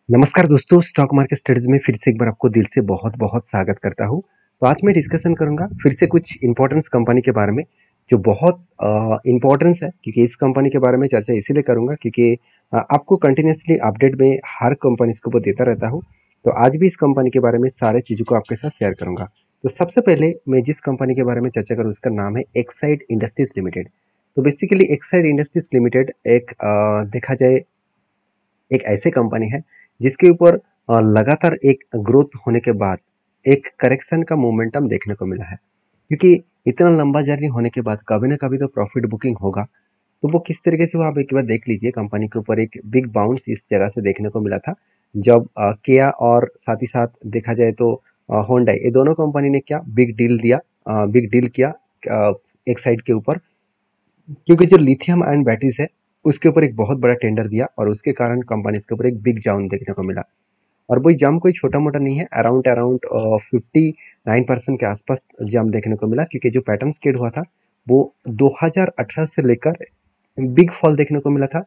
नमस्कार दोस्तों, stock market studies में फिर से एक बार आपको दिल से बहुत बहुत स्वागत करता हूँ। तो आज मैं डिस्कशन करूंगा फिर से कुछ इंपॉर्टेंस कंपनी के बारे में जो बहुत इंपॉर्टेंस है, क्योंकि इस कंपनी के बारे में चर्चा इसीलिए करूंगा क्योंकि आपको कंटिन्यूसली अपडेट में हर कंपनी को वो देता रहता हूँ। तो आज भी इस कंपनी के बारे में सारे चीज़ों को आपके साथ शेयर करूंगा। तो सबसे पहले मैं जिस कंपनी के बारे में चर्चा करूँ उसका नाम है एक्साइड इंडस्ट्रीज लिमिटेड। तो बेसिकली एक्साइड इंडस्ट्रीज लिमिटेड एक देखा जाए एक ऐसे कंपनी है जिसके ऊपर लगातार एक ग्रोथ होने के बाद एक करेक्शन का मोमेंटम देखने को मिला है, क्योंकि इतना लंबा जर्नी होने के बाद कभी ना कभी तो प्रॉफिट बुकिंग होगा। तो वो किस तरीके से हुआ आप एक बार देख लीजिए। कंपनी के ऊपर एक बिग बाउंस इस जगह से देखने को मिला था जब किया और साथ ही साथ देखा जाए तो होंडा, ये दोनों कंपनी ने क्या बिग डील किया एक साइड के ऊपर, क्योंकि जो लिथियम आयन बैटरीज है उसके ऊपर एक बहुत बड़ा टेंडर दिया और उसके कारण कंपनी के ऊपर एक बिग जाउन देखने को मिला। और वही जम कोई छोटा मोटा नहीं है, अराउंड अराउंड 59% के आसपास जम देखने को मिला, क्योंकि जो पैटर्न स्केड हुआ था वो 2018 से लेकर बिग फॉल देखने को मिला था।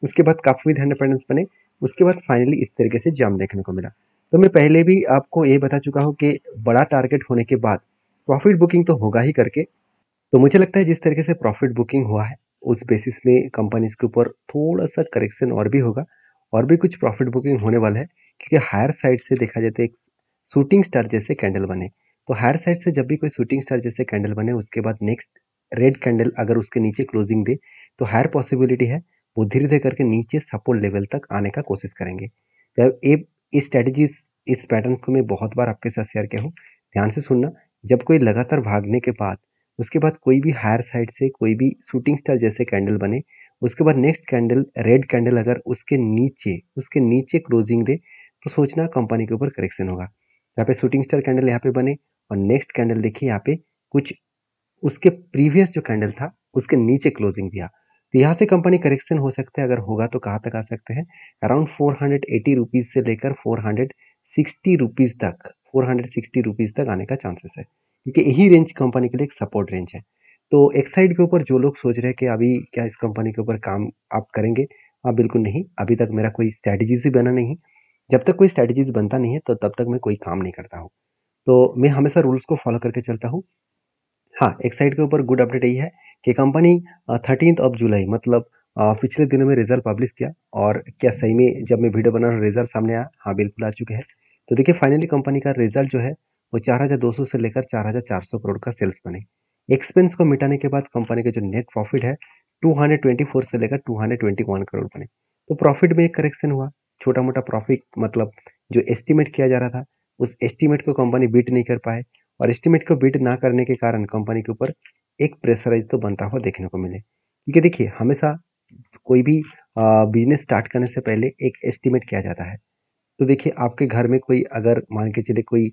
उसके बाद काफी इंडिपेंडेंस बने, उसके बाद फाइनली इस तरीके से जम देखने को मिला। तो मैं पहले भी आपको ये बता चुका हूँ कि बड़ा टारगेट होने के बाद प्रॉफिट बुकिंग तो होगा ही करके। तो मुझे लगता है जिस तरीके से प्रॉफिट बुकिंग हुआ है उस बेसिस में कंपनीज के ऊपर थोड़ा सा करेक्शन और भी होगा, और भी कुछ प्रॉफिट बुकिंग होने वाला है, क्योंकि हायर साइड से देखा जाए तो एक शूटिंग स्टार जैसे कैंडल बने। तो हायर साइड से जब भी कोई शूटिंग स्टार जैसे कैंडल बने उसके बाद नेक्स्ट रेड कैंडल अगर उसके नीचे क्लोजिंग दे तो हायर पॉसिबिलिटी है वो धीरे धीरे करके नीचे सपोर्ट लेवल तक आने का कोशिश करेंगे। तो इस स्ट्रेटजीज इस पैटर्न्स को मैं बहुत बार आपके साथ शेयर किया हूँ, ध्यान से सुनना। जब कोई लगातार भागने के बाद उसके बाद कोई भी हायर साइड से कोई भी शूटिंग स्टार जैसे कैंडल बने, उसके बाद नेक्स्ट कैंडल रेड कैंडल अगर उसके नीचे क्लोजिंग दे तो सोचना कंपनी के ऊपर करेक्शन होगा। यहाँ पे शूटिंग स्टार कैंडल यहाँ पे बने और नेक्स्ट कैंडल देखिए यहाँ पे कुछ उसके प्रीवियस जो कैंडल था उसके नीचे क्लोजिंग दिया, तो यहाँ से कंपनी करेक्शन हो सकता है। अगर होगा तो कहाँ तक आ सकते हैं, अराउंड 480 रुपीज से लेकर 460 रुपीज तक आने का चांसेस है, क्योंकि यही रेंज कंपनी के लिए एक सपोर्ट रेंज है। तो एक साइड के ऊपर जो लोग सोच रहे हैं कि अभी क्या इस कंपनी के ऊपर काम आप करेंगे, हाँ बिल्कुल नहीं, अभी तक मेरा कोई स्ट्रैटेजी से बना नहीं। जब तक कोई स्ट्रैटेजीज बनता नहीं है तो तब तक मैं कोई काम नहीं करता हूँ। तो मैं हमेशा रूल्स को फॉलो करके चलता हूँ। हाँ, एक साइड के ऊपर गुड अपडेट यही है कि कंपनी 13 जुलाई मतलब पिछले दिनों में रिजल्ट पब्लिश किया, और क्या सही में जब मैं वीडियो बना रहा हूँ रिजल्ट सामने आया, हाँ बिल्कुल आ चुके हैं। तो देखिए फाइनली कंपनी का रिजल्ट जो है वो 4200 से लेकर 4400 करोड़ का सेल्स बने। एक्सपेंस को मिटाने के बाद कंपनी का जो नेट प्रॉफिट है 224 से लेकर 221 करोड़ बने। तो प्रॉफिट में एक करेक्शन हुआ, छोटा मोटा प्रॉफिट, मतलब जो एस्टिमेट किया जा रहा था उस एस्टिमेट को कंपनी बीट नहीं कर पाए, और एस्टिमेट को बीट ना करने के कारण कंपनी के ऊपर एक प्रेशराइज तो बनता हुआ देखने को मिले। क्योंकि देखिए हमेशा कोई भी बिजनेस स्टार्ट करने से पहले एक एस्टिमेट किया जाता है। तो देखिए आपके घर में कोई अगर मान के चले कोई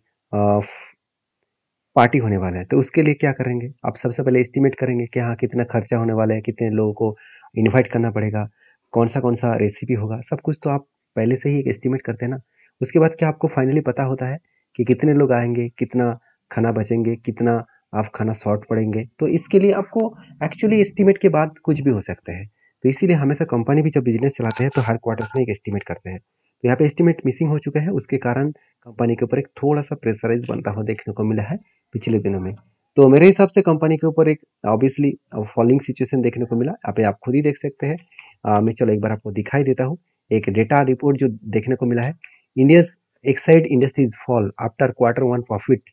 पार्टी होने वाला है तो उसके लिए क्या करेंगे, आप सबसे पहले एस्टिमेट करेंगे कि हाँ कितना खर्चा होने वाला है, कितने लोगों को इनवाइट करना पड़ेगा, कौन सा रेसिपी होगा, सब कुछ तो आप पहले से ही एक एस्टिमेट करते हैं ना। उसके बाद क्या आपको फाइनली पता होता है कि कितने लोग आएंगे, कितना खाना बचेंगे, कितना आप खाना शॉर्ट पड़ेंगे। तो इसके लिए आपको एक्चुअली एस्टिमेट के बाद कुछ भी हो सकते हैं। तो इसीलिए हमेशा कंपनी भी जब बिजनेस चलाते हैं तो हर क्वार्टर्स में एक एस्टिमेट करते हैं। तो यहाँ पे एस्टिमेट मिसिंग हो चुका है, उसके कारण कंपनी के ऊपर एक थोड़ा सा प्रेशराइज बनता हुआ देखने को मिला है पिछले दिनों में। तो मेरे हिसाब से कंपनी के ऊपर एक ऑब्वियसली फॉलिंग सिचुएशन देखने को मिला, यहाँ पे आप खुद ही देख सकते हैं। मैं चलो एक बार आपको दिखाई देता हूँ एक डेटा रिपोर्ट जो देखने को मिला है। India Exide industries fall after Q1 profit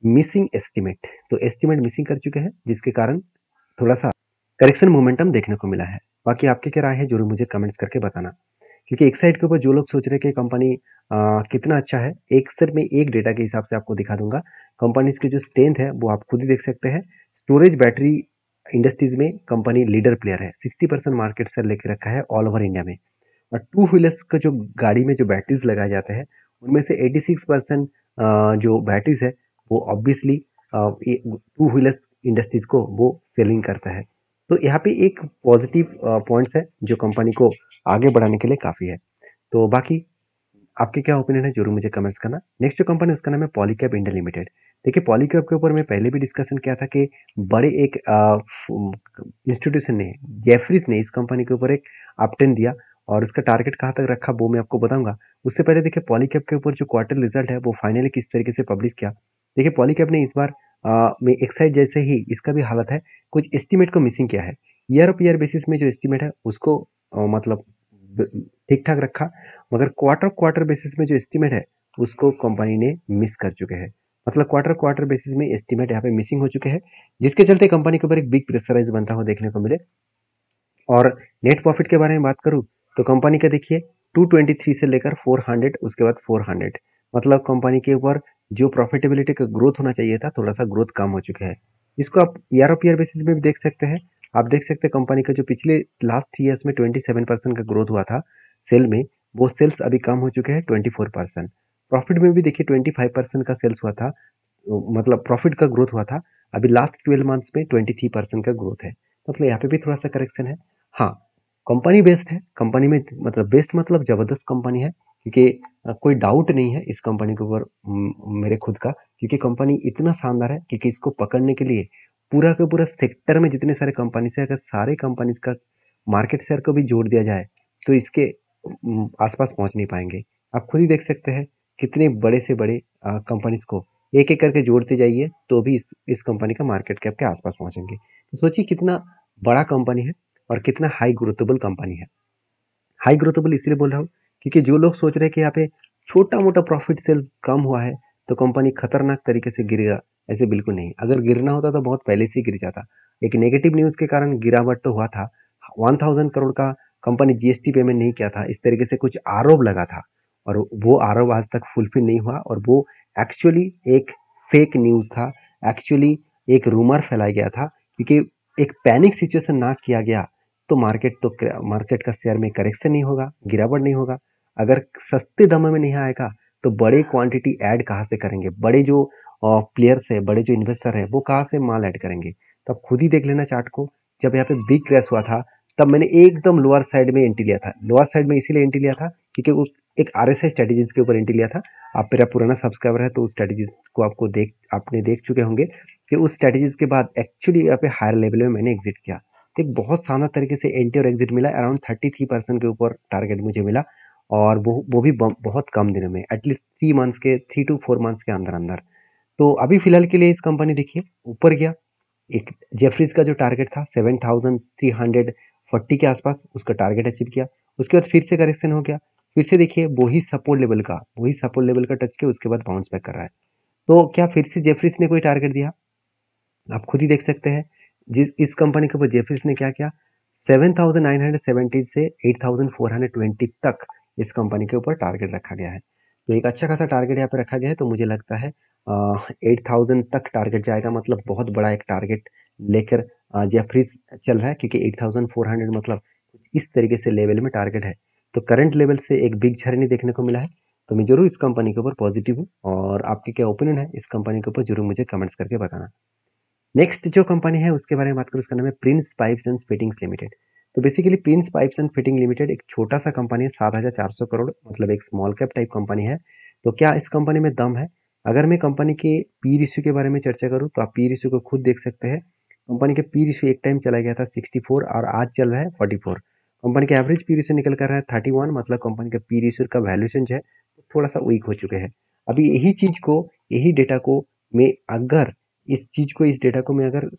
missing estimate. तो एस्टिमेट मिसिंग कर चुके हैं जिसके कारण थोड़ा सा करेक्शन मोमेंटम देखने को मिला है। बाकी आपकी क्या राय है जरूर मुझे कमेंट्स करके बताना, क्योंकि एक साइड के ऊपर जो लोग सोच रहे हैं कि कंपनी कितना अच्छा है, एक सर में एक डेटा के हिसाब से आपको दिखा दूंगा। कंपनीज की जो स्ट्रेंथ है वो आप खुद ही देख सकते हैं। स्टोरेज बैटरी इंडस्ट्रीज में कंपनी लीडर प्लेयर है, 60% मार्केट शेयर लेके रखा है ऑल ओवर इंडिया में। और टू व्हीलर्स का जो गाड़ी में जो बैटरीज लगाए जाते हैं उनमें से 86% जो बैटरीज है वो ऑब्वियसली टू व्हीलर्स इंडस्ट्रीज को वो सेलिंग करता है। तो यहाँ पे एक पॉजिटिव पॉइंट्स है जो कंपनी को आगे बढ़ाने के लिए काफ़ी है। तो बाकी आपके क्या ओपिनियन है जरूर मुझे कमेंट्स करना। नेक्स्ट जो कंपनी उसका नाम है पॉलीकैब इंडिया लिमिटेड। देखिए पॉलीकैब के ऊपर मैं पहले भी डिस्कशन किया था कि बड़े एक इंस्टीट्यूशन ने, जेफरीज ने इस कंपनी के ऊपर एक अपटेन दिया, और उसका टारगेट कहाँ तक रखा वो मैं आपको बताऊंगा। उससे पहले देखिए पॉलीकैब के ऊपर जो क्वार्टर रिजल्ट है वो फाइनली किस तरीके से पब्लिश किया। देखिए पॉलीकैब ने इस बार में एक्साइड जैसे ही इसका भी हालत है, कुछ एस्टिमेट को मिसिंग किया है। ईयर ऑफ ईयर बेसिस में जो एस्टिमेट है उसको मतलब ठीक ठाक रखा, मगर क्वार्टर बेसिस में जो एस्टिमेट है उसको कंपनी ने मिस कर चुके हैं। मतलब क्वार्टर बेसिस में एस्टिमेट यहाँ पे मिसिंग हो चुके हैं, जिसके चलते कंपनी के ऊपर एक बिग प्रेशराइज बनता हुआ देखने को मिले। और नेट प्रॉफिट के बारे में बात करूं तो कंपनी का देखिए 223 से लेकर 400, उसके बाद 400, मतलब कंपनी के ऊपर जो प्रॉफिटेबिलिटी का ग्रोथ होना चाहिए था थोड़ा सा ग्रोथ कम हो चुका है। इसको आप ईयर ऑफ ईयर बेसिस में भी देख सकते हैं। आप देख सकते हैं कंपनी का जो पिछले लास्ट ईयर्स में 27% का ग्रोथ हुआ था सेल में, वो सेल्स अभी कम हो चुके हैं 24%। प्रॉफिट में भी देखिए 25% का सेल्स हुआ था, मतलब प्रॉफिट का ग्रोथ हुआ था, अभी लास्ट 12 मंथ्स में 23% का ग्रोथ है। मतलब यहाँ पे भी थोड़ा सा करेक्शन है। हाँ, कंपनी बेस्ट है, कंपनी में मतलब बेस्ट मतलब जबरदस्त कंपनी है, क्योंकि कोई डाउट नहीं है इस कंपनी के ऊपर मेरे खुद का, क्योंकि कंपनी इतना शानदार है क्योंकि इसको पकड़ने के लिए पूरा का पूरा सेक्टर में जितने सारे कंपनी है, अगर सारे कंपनीज का मार्केट शेयर को भी जोड़ दिया जाए तो इसके आसपास पहुंच नहीं पाएंगे। आप खुद ही देख सकते हैं कितने बड़े से बड़े कंपनीज को एक एक करके जोड़ते जाइए तो भी इस कंपनी का मार्केट कैप के आसपास पहुंचेंगे। तो सोचिए कितना बड़ा कंपनी है और कितना हाई ग्रोथेबल कंपनी है। हाई ग्रोथेबल इसलिए बोल रहा हूँ क्योंकि जो लोग सोच रहे हैं कि यहाँ पे छोटा मोटा प्रॉफिट सेल्स कम हुआ है तो कंपनी खतरनाक तरीके से गिरेगा, ऐसे बिल्कुल नहीं। अगर गिरना होता तो बहुत पहले से ही गिर जाता। एक नेगेटिव न्यूज के कारण गिरावट तो हुआ था, 1000 करोड़ का कंपनी जीएसटी पेमेंट नहीं किया था, इस तरीके से कुछ आरोप लगा था, और वो आरोप आज तक फुलफिल नहीं हुआ, और वो एक्चुअली एक फेक न्यूज था, एक्चुअली एक रूमर फैलाया गया था, क्योंकि एक पैनिक सिचुएशन ना किया गया तो मार्केट का शेयर में करेक्शन नहीं होगा, गिरावट नहीं होगा। अगर सस्ते दामों में नहीं आएगा तो बड़े क्वांटिटी ऐड कहाँ से करेंगे, बड़े जो प्लेयर्स है, बड़े जो इन्वेस्टर है वो कहाँ से माल ऐड करेंगे। तो आप खुद ही देख लेना चार्ट को, जब यहाँ पे बिग क्रैश हुआ था तब मैंने एकदम लोअर साइड में एंट्री लिया था। लोअर साइड में इसीलिए एंट्री लिया था क्योंकि वो एक आरएसआई स्ट्रेटेजीज के ऊपर एंट्री लिया था। आप मेरा पुराना सब्सक्राइबर है तो उस स्ट्रेटेजीज को आपने देख चुके होंगे कि उस स्ट्रेटेजीज के बाद एक्चुअली यहाँ पे हायर लेवल में मैंने एग्जिट किया। एक बहुत शानदार तरीके से एंट्री और एग्जिट मिला, अराउंड 33% के ऊपर टारगेट मुझे मिला, और वो भी बहुत कम दिनों में, एटलीस्ट 3 मंथ्स के 3 to 4 मंथ्स के अंदर अंदर। तो अभी फिलहाल के लिए इस कंपनी देखिए ऊपर गया। एक जेफरीज का जो टारगेट था 7340 के आसपास, उसका टारगेट अचीव किया। उसके बाद फिर से करेक्शन हो गया, फिर से देखिए वही सपोर्ट लेवल का टच किया, उसके बाद बाउंस बैक कर रहा है। तो क्या फिर से जेफरीज ने कोई टारगेट दिया? आप खुद ही देख सकते हैं। इस कंपनी के ऊपर जेफरीज ने क्या किया, 7970 से 8420 तक इस कंपनी के ऊपर टारगेट रखा गया है। तो एक अच्छा खासा टारगेट यहाँ पे रखा गया है, तो मुझे लगता है 8000 तक टारगेट जाएगा, मतलब बहुत बड़ा एक टारगेट लेकर जेफरीज चल रहा है, क्योंकि 8400 मतलब कुछ इस तरीके से लेवल में टारगेट है। तो करंट लेवल से एक बिग झरने देखने को मिला है। तो मैं जरूर इस कंपनी के ऊपर पॉजिटिव हूँ, और आपके क्या ओपिनियन है इस कंपनी के ऊपर जरूर मुझे कमेंट्स करके बताना। नेक्स्ट जो कंपनी है उसके बारे में बात करूँ, उसका नाम है Prince Pipes and Fittings Limited. तो basically Prince Pipes and Fitting Limited एक छोटा सा कंपनी है, 7400 करोड़, मतलब एक स्मॉल कैप टाइप कंपनी है। तो क्या इस कंपनी में दम है? अगर मैं कंपनी के पी रेशियो के बारे में चर्चा करूँ तो आप पी रेशियो को खुद देख सकते हैं। कंपनी के पी रेशियो एक टाइम चला गया था 64 और आज चल रहा है 44। कंपनी के एवरेज पी रेशियो निकल कर रहा है 31, मतलब कंपनी का पी रेशियो का वैल्यूएशन जो है थोड़ा सा वीक हो चुके हैं। अभी यही डेटा को मैं अगर इस डेटा को मैं अगर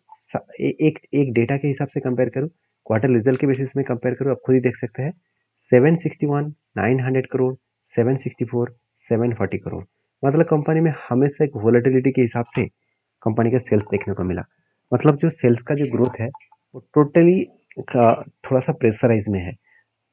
एक डेटा के हिसाब से कंपेयर करूं, क्वार्टर रिजल्ट के बेसिस में कंपेयर करूं, आप खुद ही देख सकते हैं 761, 900 करोड़, 764, 740 करोड़, मतलब कंपनी में हमेशा एक वोलेटिलिटी के हिसाब से कंपनी का सेल्स देखने को मिला। मतलब जो सेल्स का जो ग्रोथ है वो टोटली थोड़ा सा प्रेशराइज में है,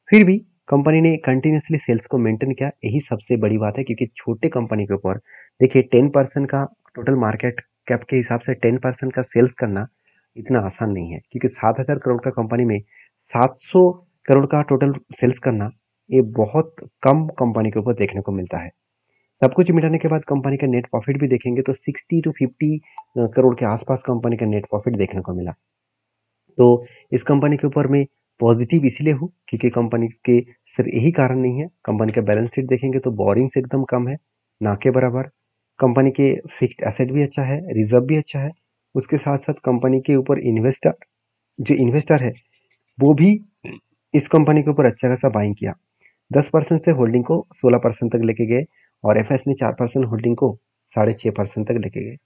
फिर भी कंपनी ने कंटिन्यूसली सेल्स को मेंटेन किया, यही सबसे बड़ी बात है। क्योंकि छोटे कंपनी के ऊपर देखिए 10% का टोटल मार्केट कैप के हिसाब से 10% का सेल्स करना इतना आसान नहीं है, क्योंकि 7000 करोड़ का कंपनी में 700 करोड़ का टोटल सेल्स करना ये बहुत कम कंपनी के ऊपर देखने को मिलता है। सब कुछ मिटाने के बाद कंपनी का नेट प्रॉफिट भी देखेंगे तो 60 to 50 करोड़ के आसपास कंपनी का नेट प्रॉफिट देखने को मिला। तो इस कंपनी के ऊपर मैं पॉजिटिव इसलिए हूँ क्योंकि कंपनी के सिर्फ यही कारण नहीं है, कंपनी का बैलेंस शीट देखेंगे तो बोरिंग्स एकदम कम है, ना के बराबर। कंपनी के फिक्स्ड एसेट भी अच्छा है, रिजर्व भी अच्छा है। उसके साथ साथ कंपनी के ऊपर जो इन्वेस्टर है वो भी इस कंपनी के ऊपर अच्छा खासा बाइंग किया, 10% से होल्डिंग को 16% तक लेके गए और एफएस ने 4% होल्डिंग को 6.5% तक लेके गए।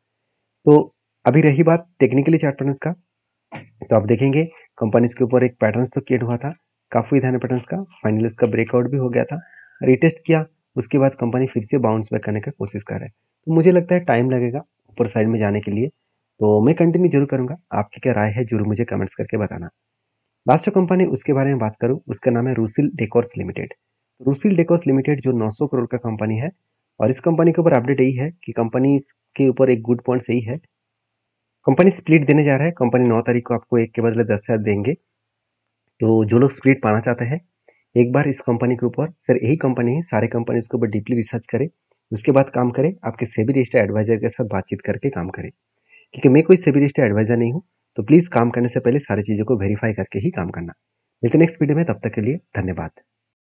तो अभी रही बात टेक्निकली चार्ट पैटर्न्स का, तो आप देखेंगे कंपनीज के ऊपर एक पैटर्न्स तो क्रिएट हुआ था, काफी था पैटर्न्स का, फाइनली उसका ब्रेकआउट भी हो गया था, रिटेस्ट किया, उसके बाद कंपनी फिर से बाउंस बैक करने का कोशिश कर रहा है। तो मुझे लगता है टाइम लगेगा ऊपर साइड में जाने के लिए, तो मैं कंटिन्यू जरूर करूंगा। आपकी क्या राय है जरूर मुझे कमेंट्स करके बताना। लास्ट जो कंपनी उसके बारे में बात करूं उसका नाम है रूसिल डेकोर्स लिमिटेड। रूसिल डेकोर्स लिमिटेड जो 900 करोड़ का कंपनी है, और इस कंपनी के ऊपर अपडेट यही है कि कंपनी के ऊपर एक गुड पॉइंट यही है, कंपनी स्प्लिट देने जा रहा है। कंपनी 9 तारीख को आपको 1 के बदले 10 शेयर देंगे। तो जो लोग स्प्लिट पाना चाहते हैं, एक बार इस कंपनी के ऊपर, सर यही कंपनी है, सारे कंपनी इसके ऊपर डीपली रिसर्च करें, उसके बाद काम करें, आपके सेबी रजिस्टर्ड एडवाइजर के साथ बातचीत करके काम करें, क्योंकि मैं कोई सेबी रजिस्टर्ड एडवाइजर नहीं हूँ। तो प्लीज़ काम करने से पहले सारी चीज़ों को वेरीफाई करके ही काम करना। मिलते हैं नेक्स्ट वीडियो में, तब तक के लिए धन्यवाद।